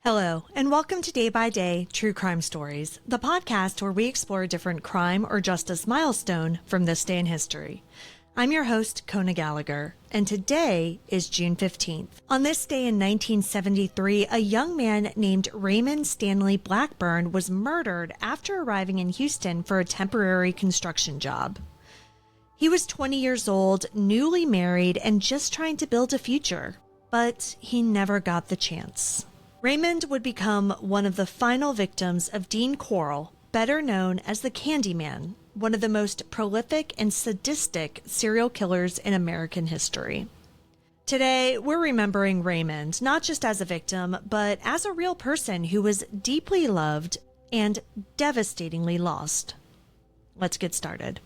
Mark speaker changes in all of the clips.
Speaker 1: Hello, and welcome to Day by Day True Crime Stories, the podcast where we explore a different crime or justice milestone from this day in history. I'm your host, Kona Gallagher, and today is June 15th. On this day in 1973, a young man named Raymond Stanley Blackburn was murdered after arriving in Houston for a temporary construction job. He was 20 years old, newly married, and just trying to build a future, but he never got the chance. Raymond would become one of the final victims of Dean Corll, better known as the Candyman, one of the most prolific and sadistic serial killers in American history. Today, we're remembering Raymond not just as a victim, but as a real person who was deeply loved and devastatingly lost. Let's get started.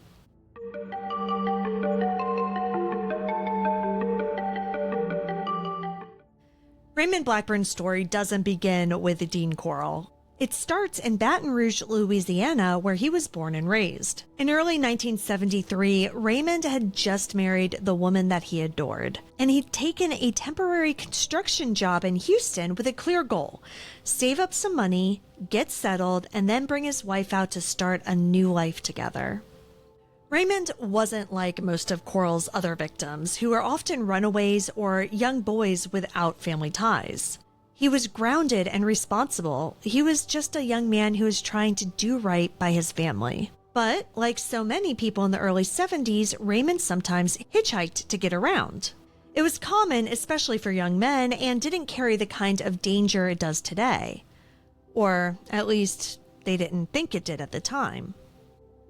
Speaker 1: Raymond Blackburn's story doesn't begin with Dean Corll. It starts in Baton Rouge, Louisiana, where he was born and raised. In early 1973, Raymond had just married the woman that he adored, and he'd taken a temporary construction job in Houston with a clear goal: save up some money, get settled, and then bring his wife out to start a new life together. Raymond wasn't like most of Corll's other victims, who were often runaways or young boys without family ties. He was grounded and responsible. He was just a young man who was trying to do right by his family. But, like so many people in the early 70s, Raymond sometimes hitchhiked to get around. It was common, especially for young men, and didn't carry the kind of danger it does today. Or, at least, they didn't think it did at the time.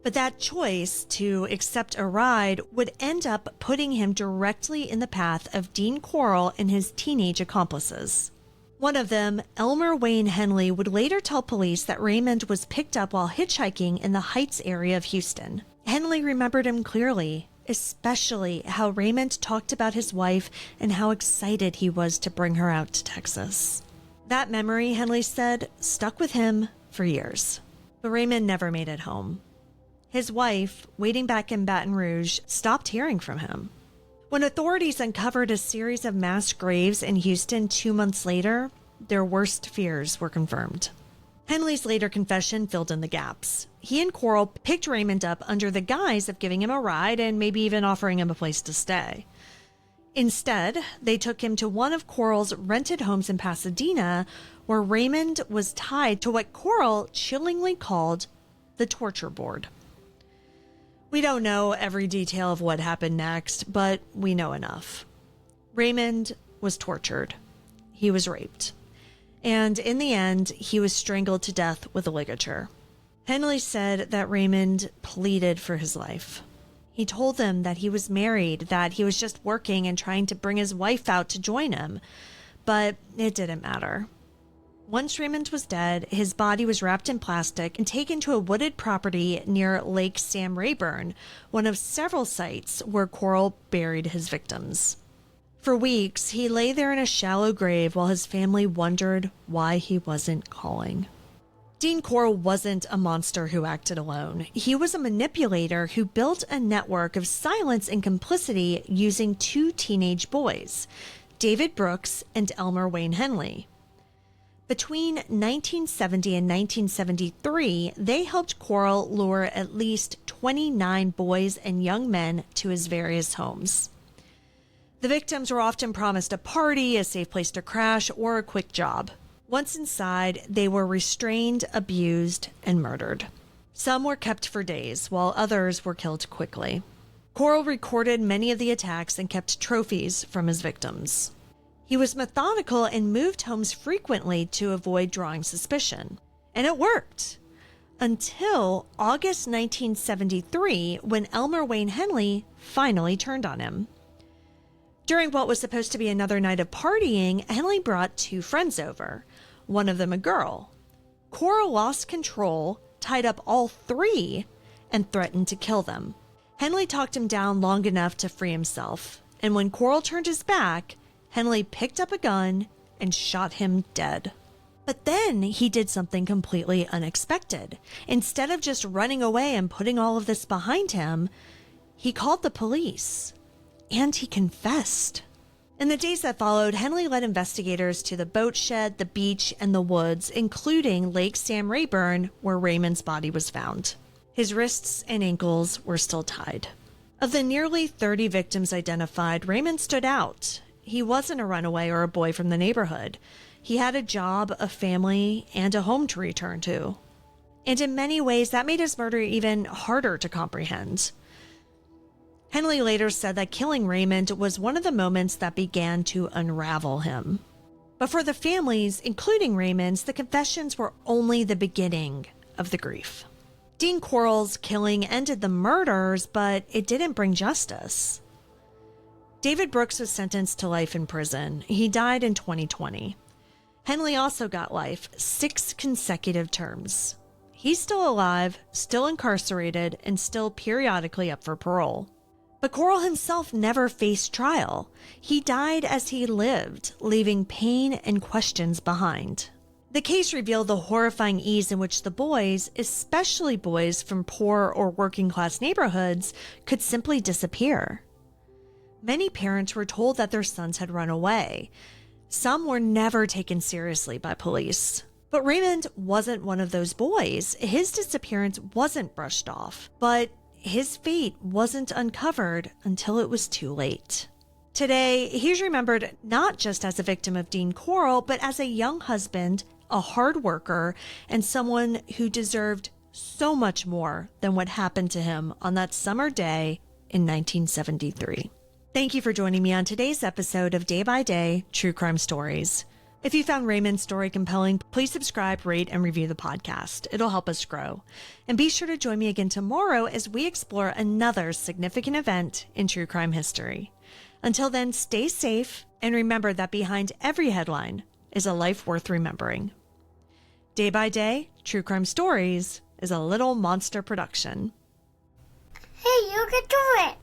Speaker 1: But that choice to accept a ride would end up putting him directly in the path of Dean Corll and his teenage accomplices. One of them, Elmer Wayne Henley, would later tell police that Raymond was picked up while hitchhiking in the Heights area of Houston. Henley remembered him clearly, especially how Raymond talked about his wife and how excited he was to bring her out to Texas. That memory, Henley said, stuck with him for years. But Raymond never made it home. His wife, waiting back in Baton Rouge, stopped hearing from him. When authorities uncovered a series of mass graves in Houston 2 months later, their worst fears were confirmed. Henley's later confession filled in the gaps. He and Corll picked Raymond up under the guise of giving him a ride and maybe even offering him a place to stay. Instead, they took him to one of Corll's rented homes in Pasadena, where Raymond was tied to what Corll chillingly called the torture board. We don't know every detail of what happened next, but we know enough. Raymond was tortured. He was raped. And in the end, he was strangled to death with a ligature. Henley said that Raymond pleaded for his life. He told them that he was married, that he was just working and trying to bring his wife out to join him. But it didn't matter. Once Raymond was dead, his body was wrapped in plastic and taken to a wooded property near Lake Sam Rayburn, one of several sites where Corll buried his victims. For weeks, he lay there in a shallow grave while his family wondered why he wasn't calling. Dean Corll wasn't a monster who acted alone. He was a manipulator who built a network of silence and complicity using two teenage boys, David Brooks and Elmer Wayne Henley. Between 1970 and 1973, they helped Corll lure at least 29 boys and young men to his various homes. The victims were often promised a party, a safe place to crash, or a quick job. Once inside, they were restrained, abused, and murdered. Some were kept for days, while others were killed quickly. Corll recorded many of the attacks and kept trophies from his victims. He was methodical and moved homes frequently to avoid drawing suspicion. And it worked. Until August 1973, when Elmer Wayne Henley finally turned on him. During what was supposed to be another night of partying, Henley brought two friends over, one of them a girl. Corll lost control, tied up all three, and threatened to kill them. Henley talked him down long enough to free himself, and when Corll turned his back, Henley picked up a gun and shot him dead. But then he did something completely unexpected. Instead of just running away and putting all of this behind him, he called the police. And he confessed. In the days that followed, Henley led investigators to the boat shed, the beach, and the woods, including Lake Sam Rayburn, where Raymond's body was found. His wrists and ankles were still tied. Of the nearly 30 victims identified, Raymond stood out. He wasn't a runaway or a boy from the neighborhood. He had a job, a family, and a home to return to. And in many ways, that made his murder even harder to comprehend. Henley later said that killing Raymond was one of the moments that began to unravel him. But for the families, including Raymond's, the confessions were only the beginning of the grief. Dean Corll's killing ended the murders, but it didn't bring justice. David Brooks was sentenced to life in prison. He died in 2020. Henley also got life, 6 consecutive terms. He's still alive, still incarcerated, and still periodically up for parole. But Corll himself never faced trial. He died as he lived, leaving pain and questions behind. The case revealed the horrifying ease in which the boys, especially boys from poor or working class neighborhoods, could simply disappear. Many parents were told that their sons had run away. Some were never taken seriously by police. But Raymond wasn't one of those boys. His disappearance wasn't brushed off, but his fate wasn't uncovered until it was too late. Today, he's remembered not just as a victim of Dean Corll, but as a young husband, a hard worker, and someone who deserved so much more than what happened to him on that summer day in 1973. Thank you for joining me on today's episode of Day by Day True Crime Stories. If you found Raymond's story compelling, please subscribe, rate, and review the podcast. It'll help us grow. And be sure to join me again tomorrow as we explore another significant event in true crime history. Until then, stay safe and remember that behind every headline is a life worth remembering. Day by Day, True Crime Stories is a Little Monster production.
Speaker 2: Hey, you can do it!